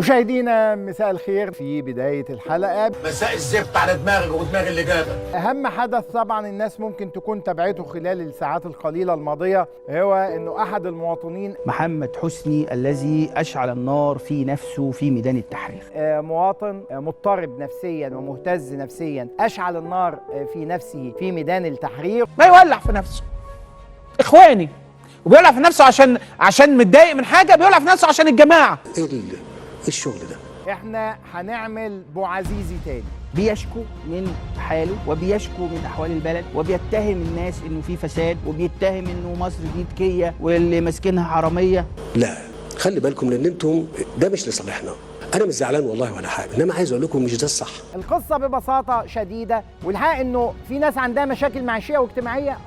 مشاهدينا مساء الخير. في بداية الحلقة مساء الزفت على دماغك ودماغ اللي جابك. أهم حدث طبعا الناس ممكن تكون تابعته خلال الساعات القليلة الماضية هو أنه أحد المواطنين محمد حسني الذي أشعل النار في نفسه في ميدان التحرير. مواطن مضطرب نفسيا ومهتز نفسيا أشعل النار في نفسه في ميدان التحرير. ما يولع في نفسه إخواني، وبيولع في نفسه عشان متضايق من حاجة، بيولع في نفسه عشان الجماعة. ايه الشغل ده؟ احنا هنعمل بوعزيزي تاني. بيشكو من حاله وبيشكو من أحوال البلد وبيتهم الناس إنه في فساد وبيتهم إنه مصر دي تكية واللي ماسكينها حرامية. لا، خلي بالكم لأن انتم ده مش لصالحنا. أنا مش زعلان والله ولا حاجة، إنما عايز أقول لكم مش ده الصح. القصة ببساطة شديدة، والحقيقة إنه في ناس عندها مشاكل معيشية واجتماعية،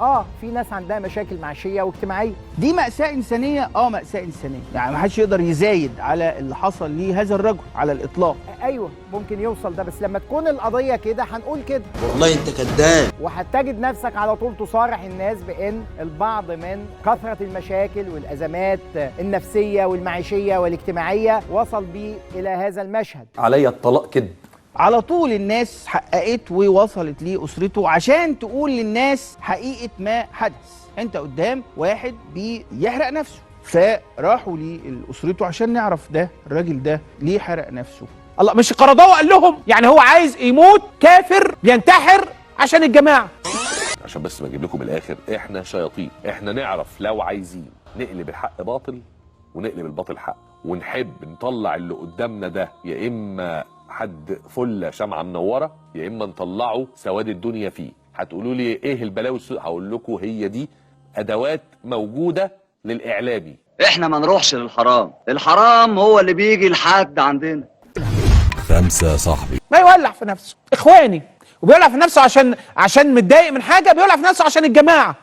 في ناس عندها مشاكل معيشية واجتماعية. دي مأساة إنسانية، مأساة إنسانية، يعني ما حدش يقدر يزايد على اللي حصل ليه هذا الرجل على الإطلاق. أيوه ممكن يوصل ده، بس لما تكون القضية كده هنقول كده. والله أنت كداب. وهتجد نفسك على طول تصارح الناس بأن البعض من كثرة المشاكل والأزمات النفسية والمعيشية والاجتماعية وصل بيه إلى هذا المشهد. عليا الطلاق كده. على طول الناس حققت ووصلت لأسرته عشان تقول للناس حقيقة ما حدث. انت قدام واحد بيحرق نفسه، فراحوا لأسرته عشان نعرف ده الراجل ده ليه حرق نفسه. الله، مش قرضاوي قال لهم يعني هو عايز يموت كافر بينتحر عشان الجماعة. عشان بس ما اجيب لكم الاخر، احنا شياطين، احنا نعرف لو عايزين نقلب الحق باطل ونقلب الباطل حق، ونحب نطلع اللي قدامنا ده يا اما حد فله شمعة منورة يا اما نطلعه سواد الدنيا فيه. هتقولوا لي ايه البلاوي السوداء؟ هقول لكم هي دي ادوات موجودة للاعلامي. احنا ما نروحش للحرام، الحرام هو اللي بيجي لحد عندنا. 5 صاحبي ما يولع في نفسه إخواني، وبيولع في نفسه عشان متضايق من حاجة، بيولع في نفسه عشان الجماعة.